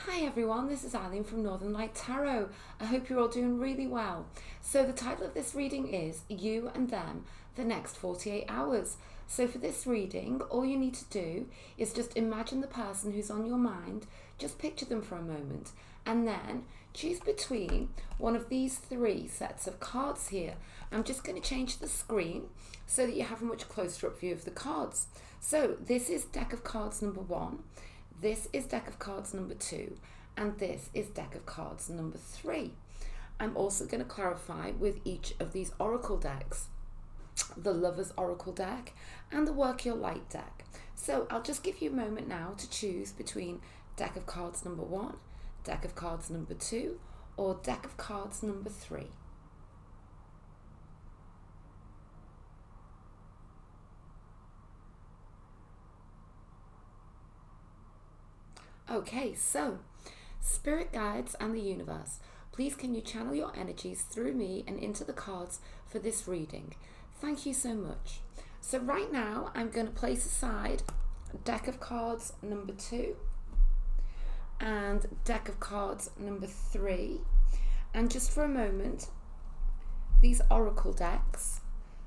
Hi everyone, this is Eileen from Northern Light Tarot. I hope you're all doing really well. So the title of this reading is You and Them, the next 48 hours. So for this reading, all you need to do is just imagine the person who's on your mind, just picture them for a moment, and then choose between one of these three sets of cards here. I'm just going to change the screen so that you have a much closer up view of the cards. So this is deck of cards number 1. This is deck of cards number 2, and this is deck of cards number 3. I'm also going to clarify with each of these oracle decks, the Lover's Oracle deck and the Work Your Light deck. So I'll just give you a moment now to choose between deck of cards number 1, deck of cards number 2, or deck of cards number 3. Okay, so spirit guides and the universe, please can you channel your energies through me and into the cards for this reading? Thank you so much. So right now I'm going to place aside deck of cards number 2 and deck of cards number 3, and just for a moment these oracle decks,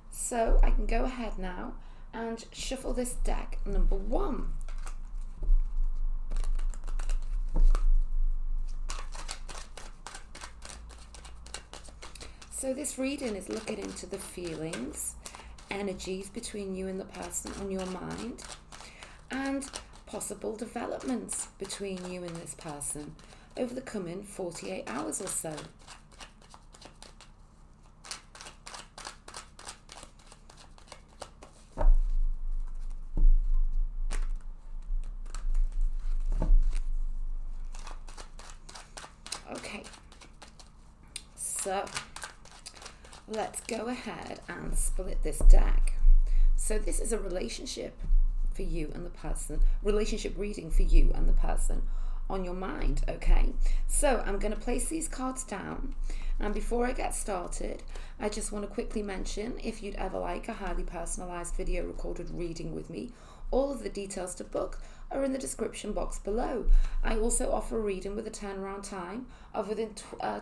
so I can go ahead now and shuffle this deck number 1. So this reading is looking into the feelings, energies between you and the person on your mind, and possible developments between you and this person over the coming 48 hours or so. Okay, so let's go ahead and split this deck. So this is a relationship for you and the person, relationship reading for you and the person on your mind, okay? So I'm going to place these cards down, and before I get started, I just want to quickly mention, if you'd ever like a highly personalized video recorded reading with me, all of the details to book are in the description box below. I also offer a reading with a turnaround time of within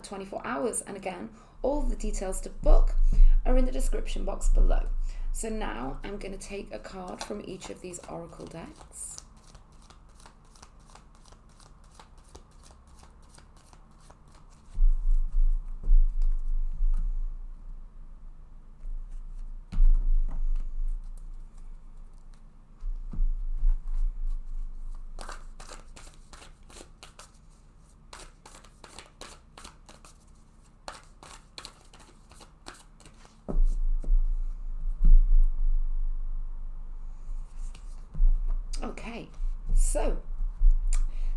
24 hours, and again, all the details to book are in the description box below. So now I'm going to take a card from each of these oracle decks. Okay, so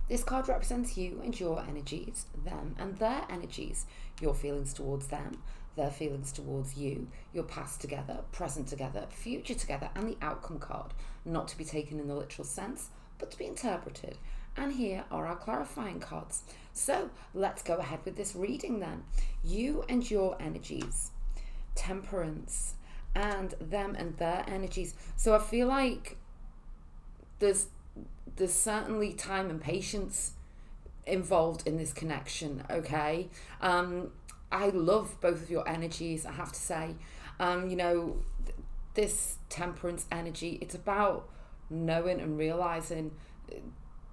this card represents you and your energies, them and their energies, your feelings towards them, their feelings towards you, your past together, present together, future together, and the outcome card, not to be taken in the literal sense, but to be interpreted. And here are our clarifying cards. So let's go ahead with this reading then. You and your energies, temperance, and them and their energies. So I feel like there's certainly time and patience involved in this connection, okay? I love both of your energies, I have to say. This temperance energy, it's about knowing and realizing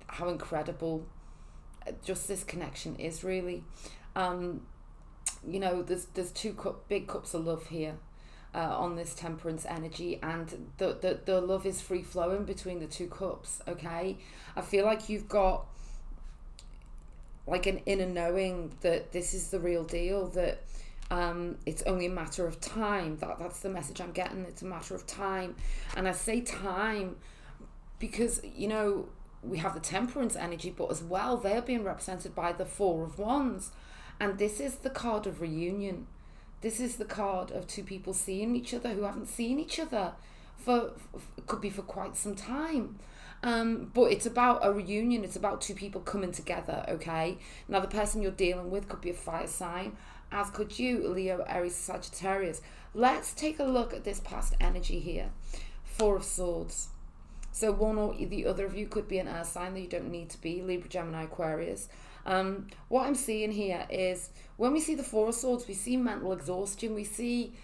how incredible just this connection is, really. There's big cups of love here. On this temperance energy, and the love is free flowing between the two cups, okay? I feel like you've got like an inner knowing that this is the real deal, that it's only a matter of time. That's the message I'm getting. It's a matter of time. And I say time because we have the temperance energy, but as well they're being represented by the Four of Wands, and this is the card of reunion. This is the card of two people seeing each other who haven't seen each other for could be for quite some time. But it's about a reunion. It's about two people coming together, okay? Now, the person you're dealing with could be a fire sign, as could you, Leo, Aries, Sagittarius. Let's take a look at this past energy here. Four of Swords. So one or the other of you could be an air sign that you don't need to be, Libra, Gemini, Aquarius. What I'm seeing here is when we see the Four of Swords, we see mental exhaustion. We see,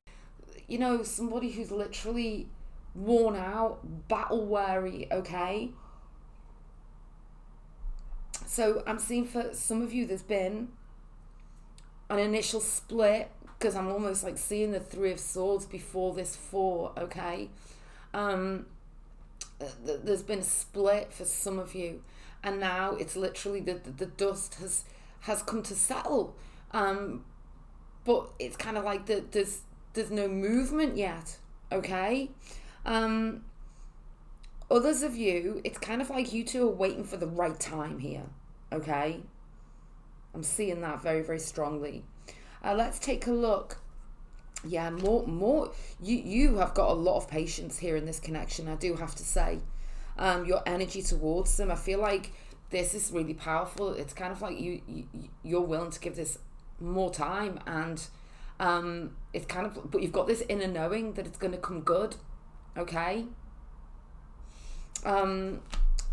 somebody who's literally worn out, battle weary, okay? So I'm seeing for some of you there's been an initial split, because I'm almost like seeing the Three of Swords before this Four, okay? There's been a split for some of you, and now it's literally the dust has come to settle, but it's kind of like there's no movement yet, okay? Others of you, it's kind of like you two are waiting for the right time here, okay? I'm seeing that very, very strongly. Let's take a look. Yeah, more. You have got a lot of patience here in this connection, I do have to say. Your energy towards them, I feel like this is really powerful. It's kind of like you're willing to give this more time, and it's kind of, but you've got this inner knowing that it's going to come good, okay?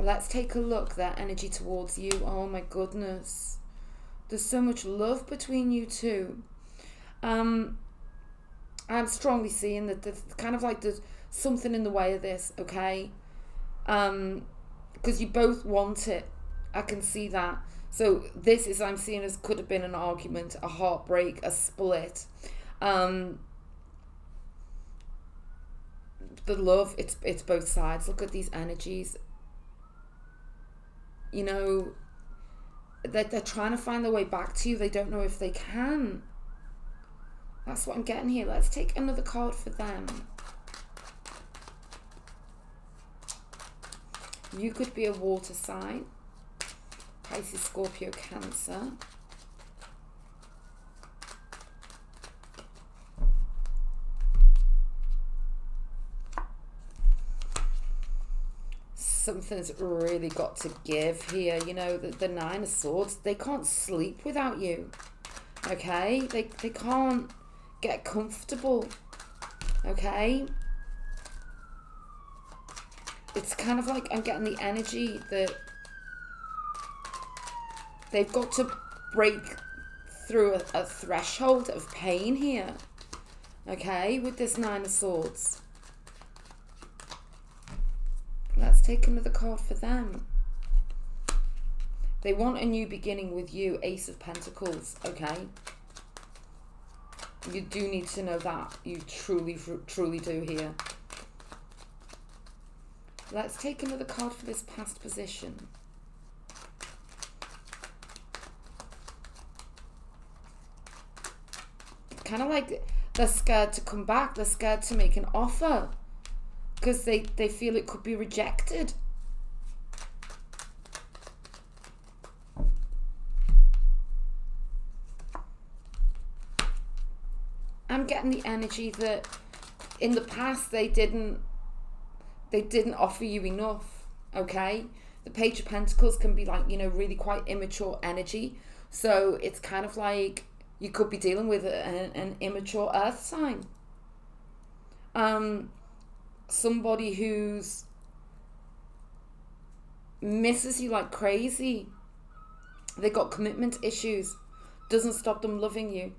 Let's take a look. Their energy towards you. Oh my goodness, there's so much love between you two. I'm strongly seeing that there's kind of like there's something in the way of this, okay? Because you both want it. I can see that. So this is, I'm seeing as could have been an argument, a heartbreak, a split. The love, it's both sides. Look at these energies. They're trying to find their way back to you. They don't know if they can. That's what I'm getting here. Let's take another card for them. You could be a water sign. Pisces, Scorpio, Cancer. Something's really got to give here. The Nine of Swords, they can't sleep without you. Okay? They can't get comfortable. Okay? It's kind of like I'm getting the energy that they've got to break through a threshold of pain here. Okay? With this Nine of Swords. Let's take another card for them. They want a new beginning with you. Ace of Pentacles. Okay? You do need to know that. You truly, truly do here. Let's take another card for this past position. Kind of like they're scared to come back. They're scared to make an offer because they feel it could be rejected. I'm getting the energy that in the past they didn't offer you enough, okay? The Page of Pentacles can be like, really quite immature energy. So it's kind of like you could be dealing with an immature earth sign. Somebody who's misses you like crazy. They got commitment issues. Doesn't stop them loving you.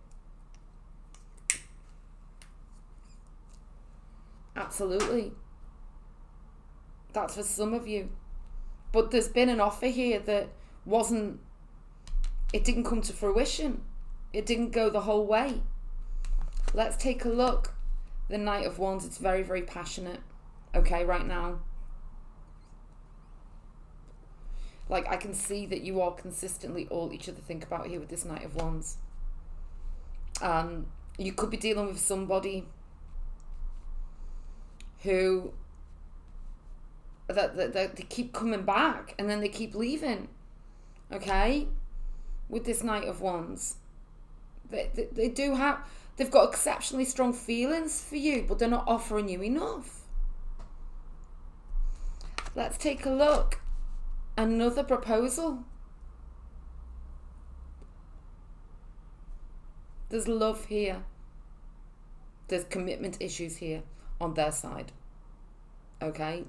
Absolutely. That's for some of you. But there's been an offer here that it didn't come to fruition. It didn't go the whole way. Let's take a look. The Knight of Wands, it's very, very passionate. Okay, right now. Like, I can see that you are consistently all each other think about here with this Knight of Wands. You could be dealing with somebody who that they keep coming back and then they keep leaving. Okay, with this Knight of Wands, they've got exceptionally strong feelings for you, but they're not offering you enough. Let's take a look. Another proposal. There's love here. There's commitment issues here on their side. Okay?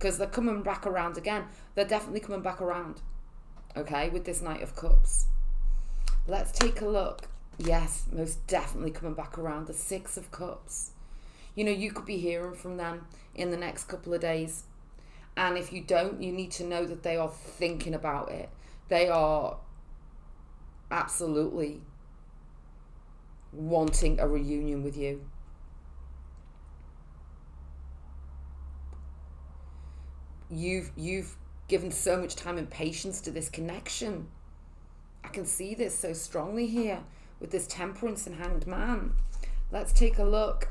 because they're coming back around again. They're definitely coming back around, okay, with this Knight of Cups. Let's take a look. Yes, most definitely coming back around. The Six of Cups. You know, you could be hearing from them in the next couple of days. And if you don't, you need to know that they are thinking about it. They are absolutely wanting a reunion with you. You've given so much time and patience to this connection. I can see this so strongly here with this Temperance and Hanged Man. Let's take a look.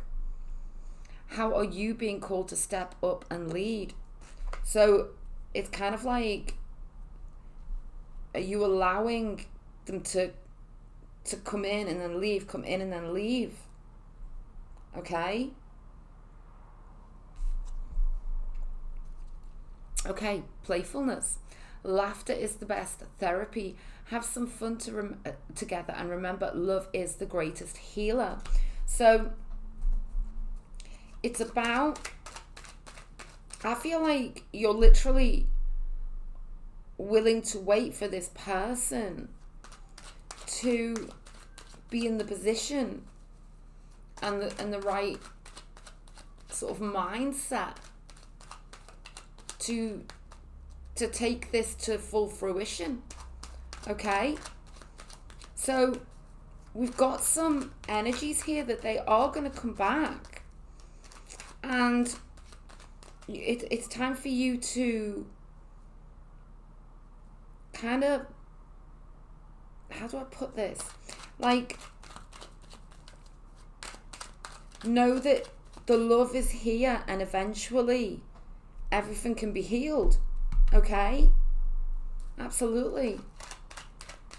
How are you being called to step up and lead? So it's kind of like, are you allowing them to come in and then leave, come in and then leave? Okay? Okay, playfulness. Laughter is the best therapy. Have some fun together, and remember, love is the greatest healer. So it's about, I feel like you're literally willing to wait for this person to be in the position and the right sort of mindset to take this to full fruition. Okay? So we've got some energies here that they are going to come back. And it's time for you to kind of, how do I put this? Like, know that the love is here and eventually everything can be healed. Okay? Absolutely.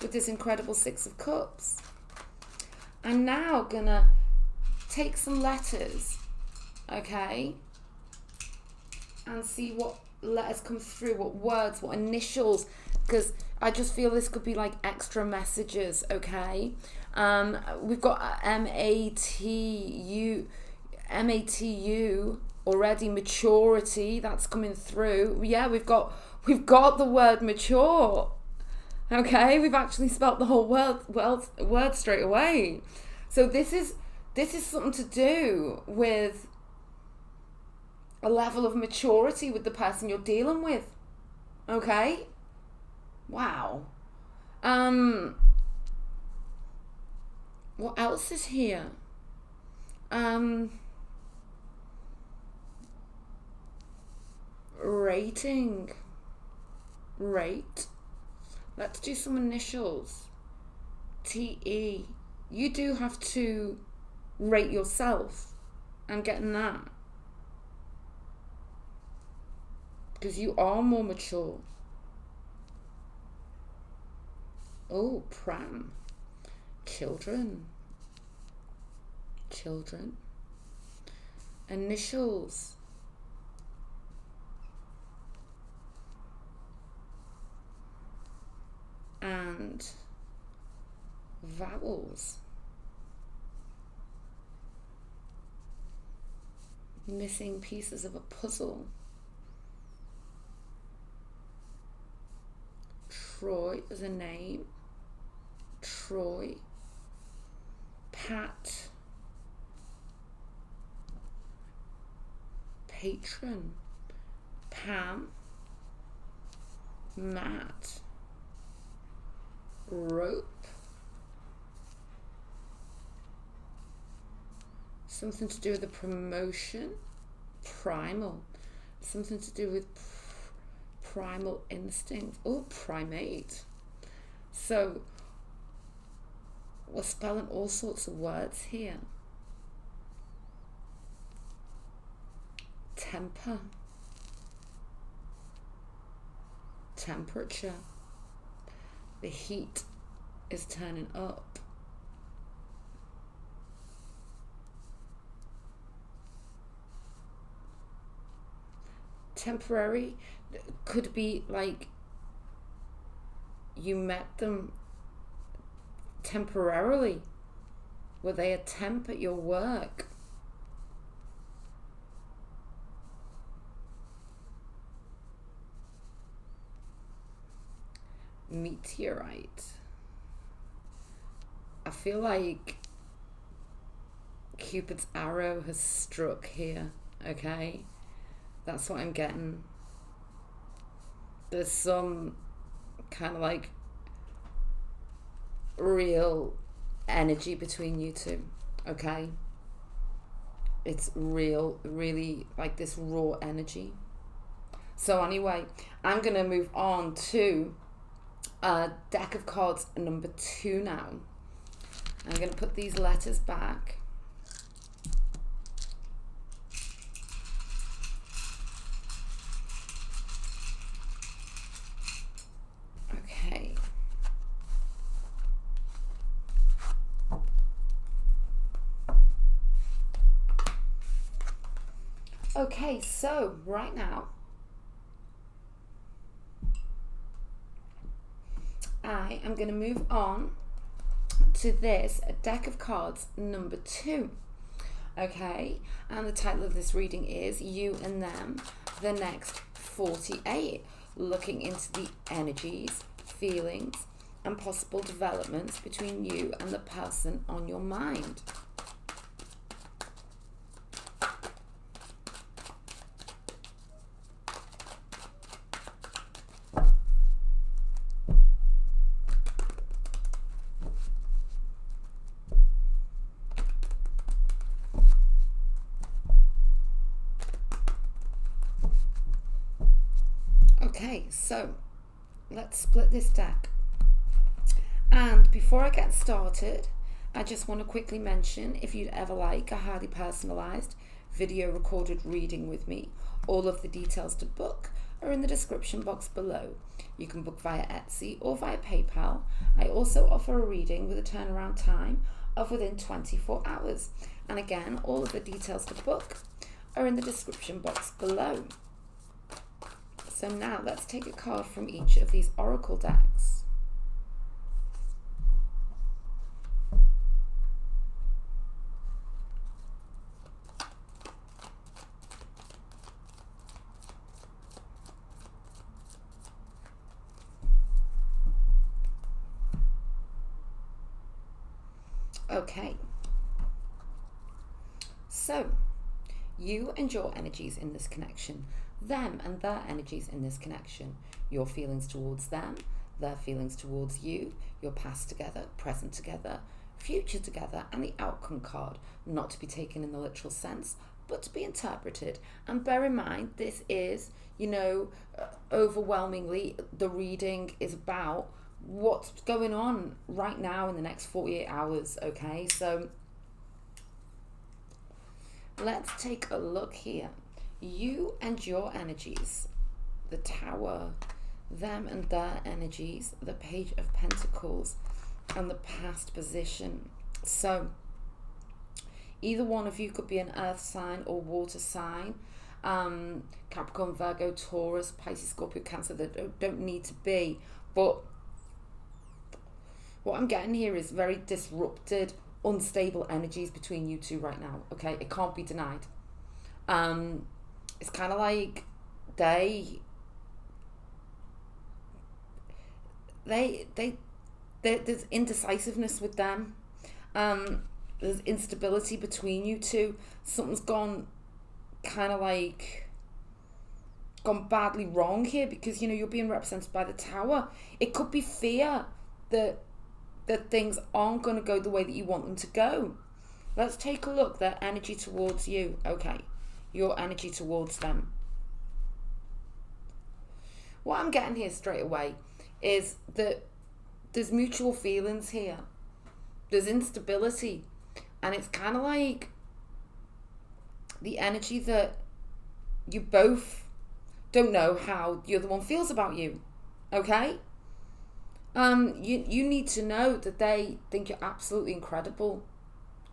With this incredible Six of Cups. I'm now gonna take some letters, okay, and see what letters come through, what words, what initials, because I just feel this could be like extra messages, okay? We've got MATU already, maturity, that's coming through. Yeah, we've got the word mature. Okay, we've actually spelt the whole word straight away. So this is something to do with a level of maturity with the person you're dealing with. Okay? Wow. What else is here? Rating. Rate. Let's do some initials. TE. You do have to rate yourself. I'm getting that. Because you are more mature. Oh, pram. Children. Initials. And vowels. Missing pieces of a puzzle. Troy is a name. Troy. Pat. Patron. Pam. Matt. Rope. Something to do with the promotion. Primal. Something to do with primal instinct. Oh, primate. So we're spelling all sorts of words here. Temper. Temperature. The heat is turning up. Temporary could be like you met them temporarily. Were they a temp at your work? Meteorite. I feel like Cupid's arrow has struck here, okay? That's what I'm getting. There's some kind of like real energy between you two, okay? It's real, really like this raw energy. So anyway, I'm going to move on to deck of cards number 2 now. I'm going to put these letters back. Okay. Okay, so right now, I am going to move on to this deck of cards number 2. Okay, and the title of this reading is You and Them, the Next 48, looking into the energies, feelings, and possible developments between you and the person on your mind. Okay, so let's split this deck. And before I get started, I just want to quickly mention, if you'd ever like a highly personalized video recorded reading with me, all of the details to book are in the description box below. You can book via Etsy or via PayPal. I also offer a reading with a turnaround time of within 24 hours. And again, all of the details to book are in the description box below. So now let's take a card from each of these oracle decks. Okay. So, you and your energies in this connection, them and their energies in this connection, your feelings towards them, their feelings towards you, your past together, present together, future together, and the outcome card, not to be taken in the literal sense, but to be interpreted. And bear in mind, this is, overwhelmingly, the reading is about what's going on right now in the next 48 hours, okay? So let's take a look here. You and your energies, the Tower, them and their energies, the Page of Pentacles, and the past position. So either one of you could be an earth sign or water sign. Capricorn, Virgo, Taurus, Pisces, Scorpio, Cancer, they don't need to be. But what I'm getting here is very disrupted, unstable energies between you two right now. Okay, it can't be denied. It's kind of like there's indecisiveness with them. There's instability between you two. Something's gone badly wrong here, because you're being represented by the Tower. It could be fear that things aren't going to go the way that you want them to go. Let's take a look. Their energy towards you. Okay, your energy towards them. What I'm getting here straight away is that there's mutual feelings here. There's instability. And it's kind of like the energy that you both don't know how the other one feels about you. Okay? You need to know that they think you're absolutely incredible.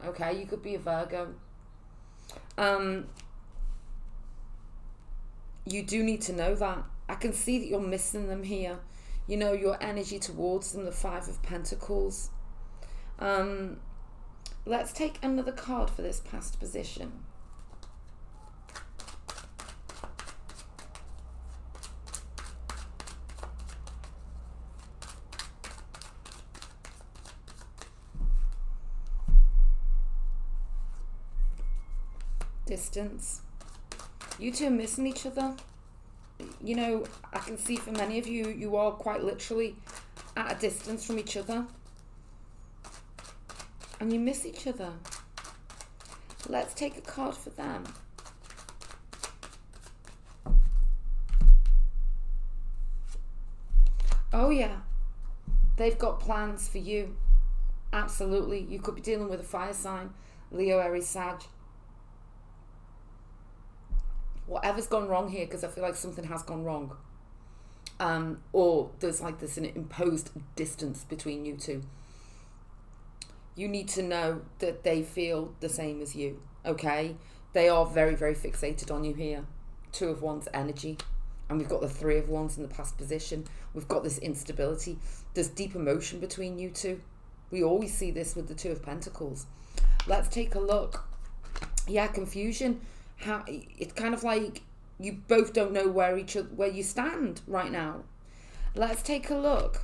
Okay? You could be a Virgo. You do need to know that. I can see that you're missing them here. Your energy towards them, the Five of Pentacles. Let's take another card for this past position. Distance. You two are missing each other. You know, I can see for many of you, you are quite literally at a distance from each other. And you miss each other. Let's take a card for them. Oh yeah, they've got plans for you. Absolutely. You could be dealing with a fire sign, Leo, Aries, Sag. Whatever's gone wrong here, because I feel like something has gone wrong. Or there's like this an imposed distance between you two. You need to know that they feel the same as you, okay? They are very, very fixated on you here. 2 of Wands energy. And we've got the 3 of Wands in the past position. We've got this instability. There's deep emotion between you two. We always see this with the 2 of Pentacles. Let's take a look. Yeah, confusion. How it's kind of like you both don't know where you stand right now. Let's take a look.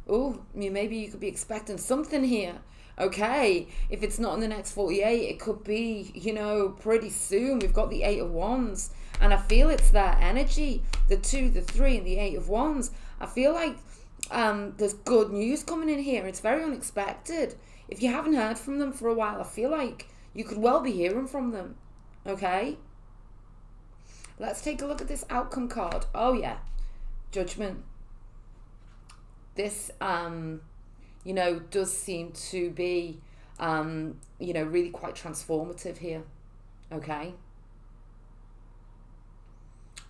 Oh, maybe you could be expecting something here. Okay, if it's not in the next 48, it could be, you know, pretty soon. We've got the 8 of Wands, and I feel it's their energy. The 2, the 3, and the 8 of Wands. I feel like there's good news coming in here. It's very unexpected. If you haven't heard from them for a while, I feel like you could well be hearing from them. Okay? Let's take a look at this outcome card. Oh, yeah. Judgment. This, you know, does seem to be, you know, really quite transformative here. Okay?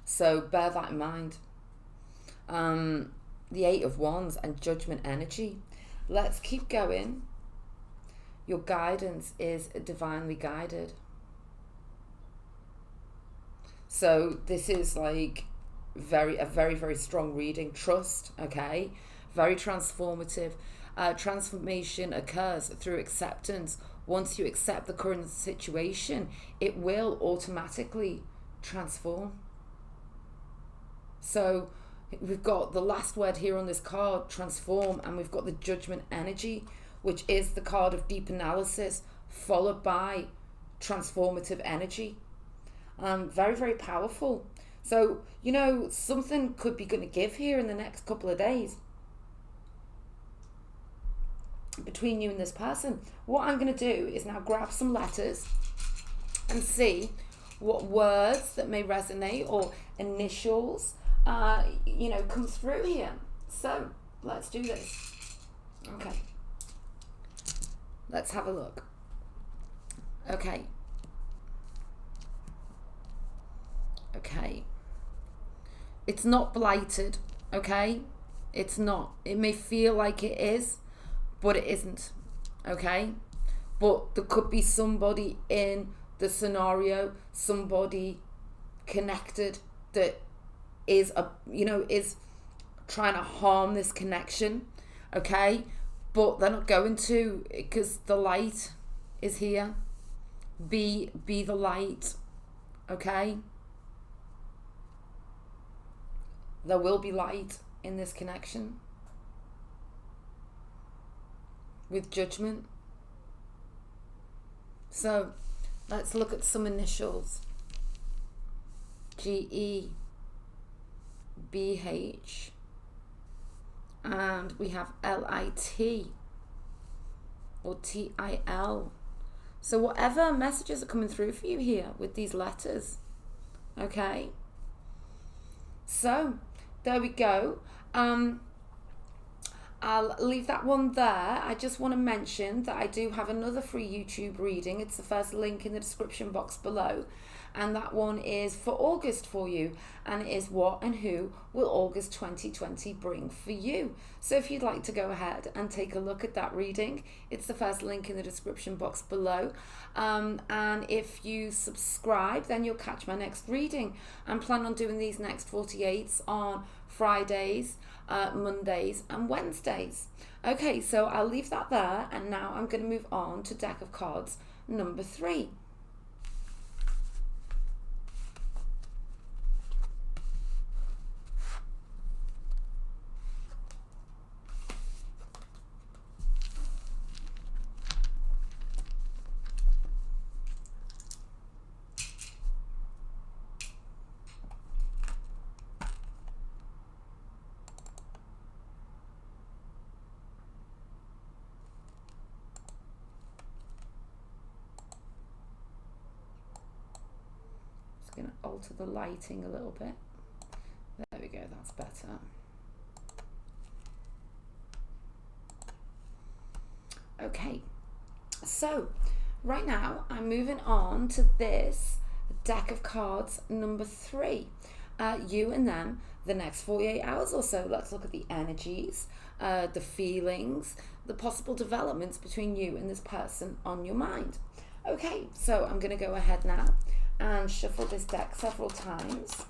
So bear that in mind. The 8 of Wands and Judgment energy. Let's keep going. Your guidance is divinely guided. So this is like a very, very strong reading. Trust, okay? Very transformative. Transformation occurs through acceptance. Once you accept the current situation, it will automatically transform. So we've got the last word here on this card, transform, and we've got the Judgment energy, which is the card of deep analysis, followed by transformative energy. Very, very powerful. So, you know, something could be going to give here in the next couple of days between you and this person. What I'm going to do is now grab some letters and see what words that may resonate or initials, you know, come through here. So let's do this. Okay. Let's have a look. Okay. Okay. It's not blighted, okay? It's not. It may feel like it is, but it isn't, okay? But there could be somebody in the scenario, somebody connected that is, is trying to harm this connection, okay? But they're not going to, because the light is here. Be the light, okay? There will be light in this connection with Judgment. So let's look at some initials. G-E, B-H, and we have L-I-T or T-I-L. So whatever messages are coming through for you here with these letters, okay? So there we go. I'll leave that one there. I just want to mention that I do have another free YouTube reading. It's the first link in the description box below. And that one is for August for you. And it is what and who will August 2020 bring for you. So if you'd like to go ahead and take a look at that reading, it's the first link in the description box below. And if you subscribe, then you'll catch my next reading. I'm planning on doing these next 48s on Fridays, Mondays and Wednesdays. Okay, so I'll leave that there. And now I'm going to move on to deck of cards number 3. Just going to alter the lighting a little bit. There we go, that's better. Okay, so right now I'm moving on to this deck of cards number 3. You and them, the next 48 hours or so. Let's look at the energies, the feelings, the possible developments between you and this person on your mind. Okay, so I'm going to go ahead now and shuffle this deck several times.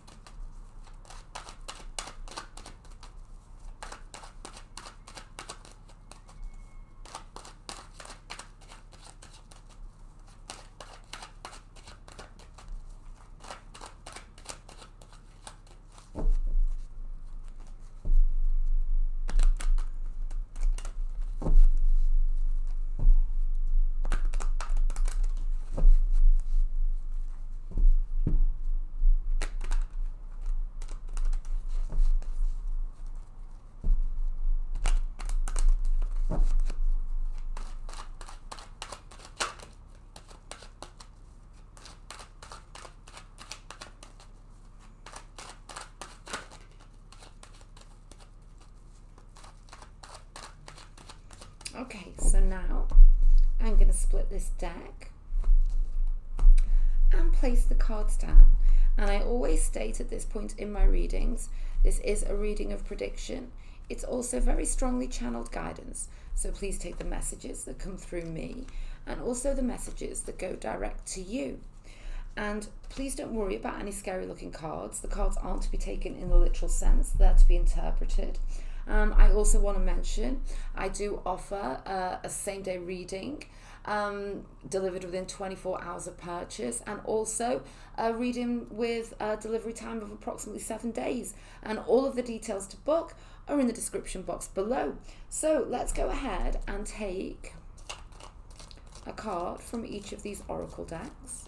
Okay, so now I'm going to split this deck and place the cards down. And I always state at this point in my readings, this is a reading of prediction. It's also very strongly channeled guidance. So please take the messages that come through me and also the messages that go direct to you. And please don't worry about any scary looking cards. The cards aren't to be taken in the literal sense, they're to be interpreted. I also want to mention I do offer a same-day reading delivered within 24 hours of purchase, and also a reading with a delivery time of approximately 7 days. And all of the details to book are in the description box below. So let's go ahead and take a card from each of these oracle decks.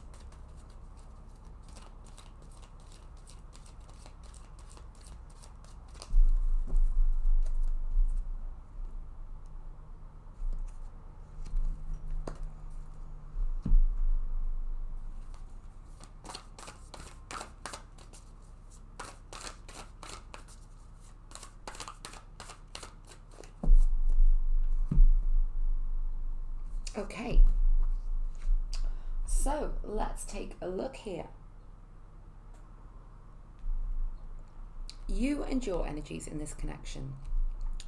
Okay, so let's take a look here. You and your energies in this connection,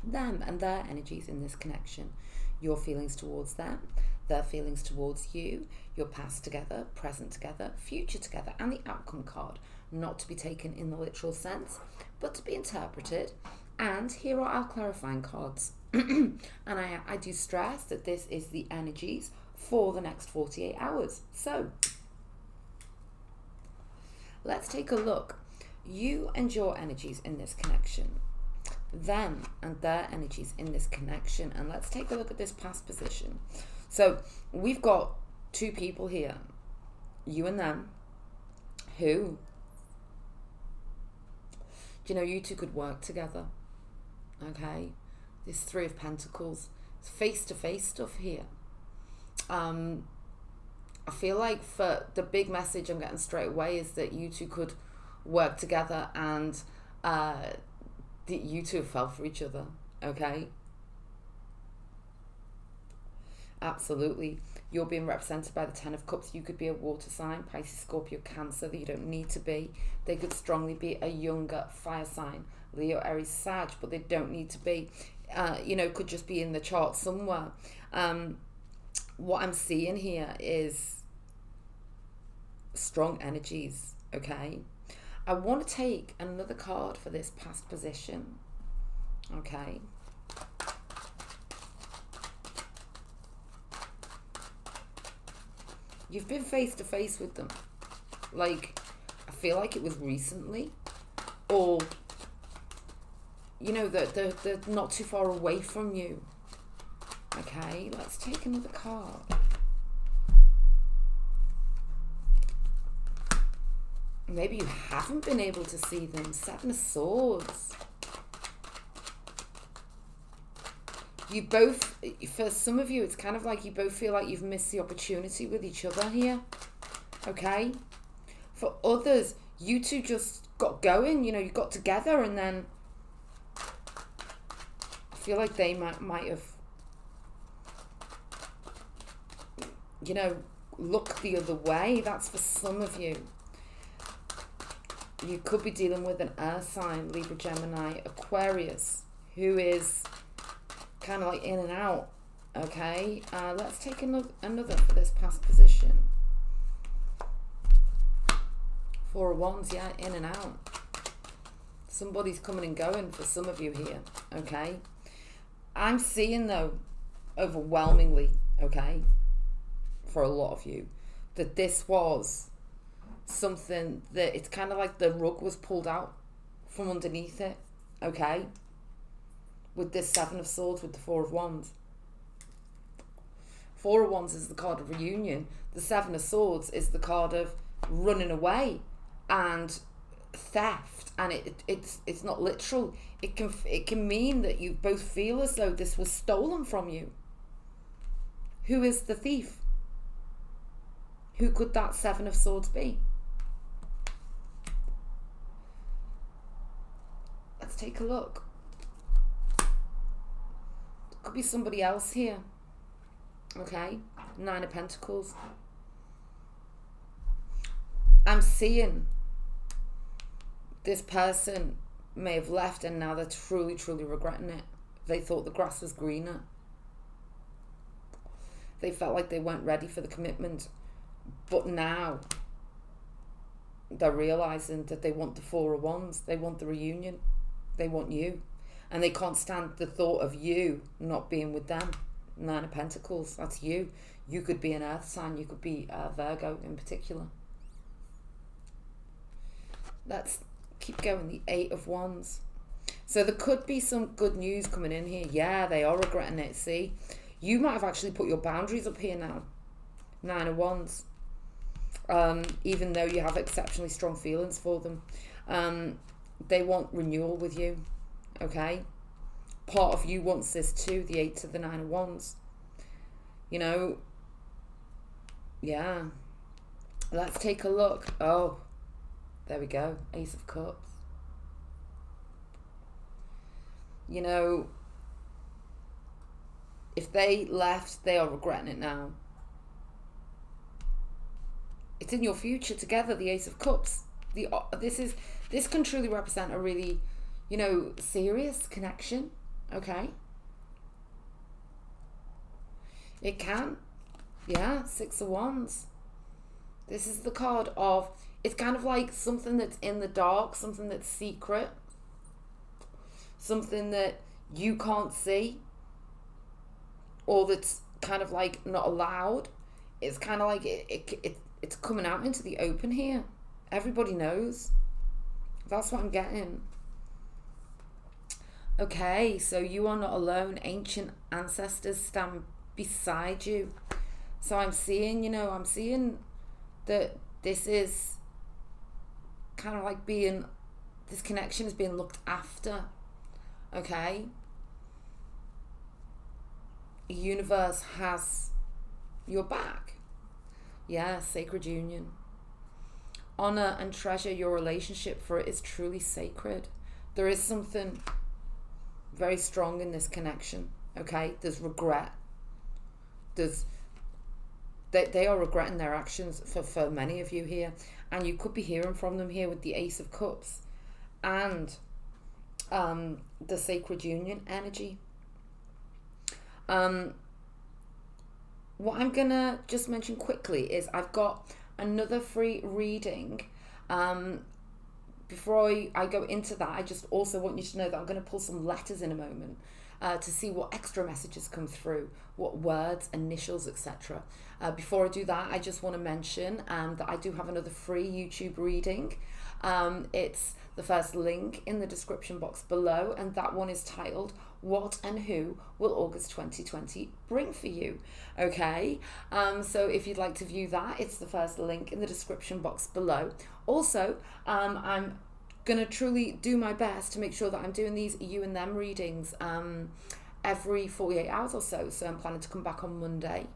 them and their energies in this connection, your feelings towards them, their feelings towards you, your past together, present together, future together, and the outcome card, not to be taken in the literal sense, but to be interpreted. And here are our clarifying cards. And I do stress that this is the energies for the next 48 hours. So let's take a look. You and your energies in this connection, them and their energies in this connection, and let's take a look at this past position. So we've got two people here, you and them, who, you know, you two could work together. Okay, this 3 of Pentacles, it's face-to-face stuff here. I feel like for the big message I'm getting straight away is that you two could work together, and you two have fell for each other. Okay, absolutely. You're being represented by the 10 of Cups. You could be a water sign, Pisces, Scorpio, Cancer. That you don't need to be. They could strongly be a younger fire sign, Leo, Aries, Sag, but they don't need to be. You know, could just be in the chart somewhere. What I'm seeing here is strong energies. Okay, I want to take another card for this past position. Okay. You've been face to face with them. Like, I feel like it was recently, or you know, they're not too far away from you. Okay, let's take another card. Maybe you haven't been able to see them. 7 of Swords. You both, for some of you, it's kind of like you both feel like you've missed the opportunity with each other here. Okay? For others, you two just got going, you got together, and then I feel like they might have, looked the other way. That's for some of you. You could be dealing with an earth sign, Libra, Gemini, Aquarius, who is kind of like in and out. Okay, let's take another for this past position. Four of Wands, yeah, in and out. Somebody's coming and going for some of you here, okay? I'm seeing, though, overwhelmingly, okay, for a lot of you, that this was something that it's kind of like the rug was pulled out from underneath it, okay? With this Seven of Swords, with the Four of Wands. Four of Wands is the card of reunion. The Seven of Swords is the card of running away and theft, and it's not literal. It can mean that you both feel as though this was stolen from you. Who is the thief? Who could that Seven of Swords be? Let's take a look. Could be somebody else here. Okay, Nine of Pentacles. I'm seeing this person may have left and now they're truly, truly regretting it. They thought the grass was greener. They felt like they weren't ready for the commitment. But now they're realizing that they want the Four of Wands. They want the reunion. They want you. And they can't stand the thought of you not being with them. Nine of Pentacles, that's you. You could be an earth sign. You could be Virgo in particular. Let's keep going. The Eight of Wands. So there could be some good news coming in here. Yeah, they are regretting it. See, you might have actually put your boundaries up here now. Nine of Wands. Even though you have exceptionally strong feelings for them. They want renewal with you. Okay? Part of you wants this too. The Eight to the Nine of Wands. Yeah. Let's take a look. Oh, there we go. Ace of Cups. If they left, they are regretting it now. It's in your future together, the Ace of Cups. This can truly represent a really, serious connection. Okay? It can. Yeah, Six of Wands. This is the card of, it's kind of like something that's in the dark, something that's secret, something that you can't see, or that's kind of like not allowed. It's kind of like it's coming out into the open here. Everybody knows. That's what I'm getting. Okay, so you are not alone. Ancient ancestors stand beside you. So I'm seeing that this is kind of like this connection is being looked after. Okay? The universe has your back. Yeah, sacred union. Honor and treasure your relationship, for it is truly sacred. There is something very strong in this connection. Okay? There's regret. They are regretting their actions for many of you here. And you could be hearing from them here with the Ace of Cups and the sacred union energy. What I'm going to just mention quickly is I've got another free reading. Before I go into that, I just also want you to know that I'm going to pull some letters in a moment to see what extra messages come through, what words, initials, etc. Before I do that, I just want to mention that I do have another free YouTube reading. It's the first link in the description box below, and that one is titled What and Who Will August 2020 Bring for You? Okay, so if you'd like to view that, it's the first link in the description box below. Also, I'm going to truly do my best to make sure that I'm doing these you and them readings every 48 hours or so. So I'm planning to come back on Monday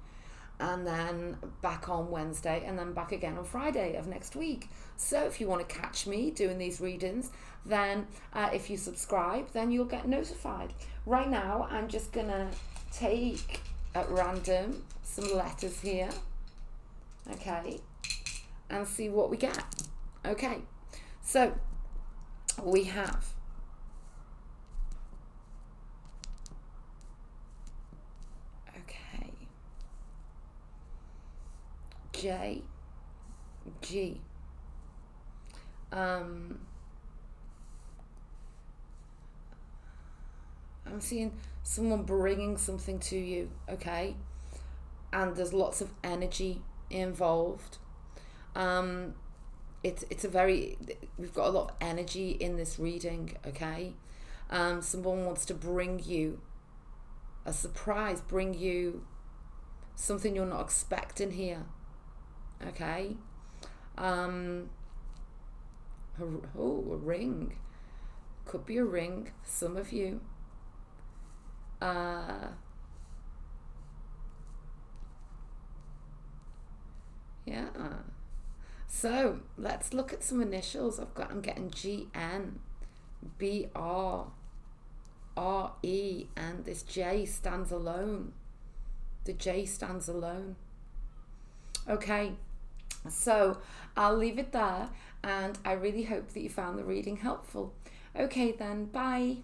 and then back on Wednesday, and then back again on Friday of next week. So if you want to catch me doing these readings, then if you subscribe, then you'll get notified. Right now, I'm just going to take at random some letters here, okay, and see what we get. Okay, so we have J, G. I'm seeing someone bringing something to you, okay? And there's lots of energy involved. It's a very, we've got a lot of energy in this reading, okay? Someone wants to bring you a surprise, bring you something you're not expecting here. Okay. A ring. Could be a ring for some of you. Yeah. So let's look at some initials. I'm getting GN, BR, RE, and this J stands alone. The J stands alone. Okay. So I'll leave it there, and I really hope that you found the reading helpful. Okay then, bye.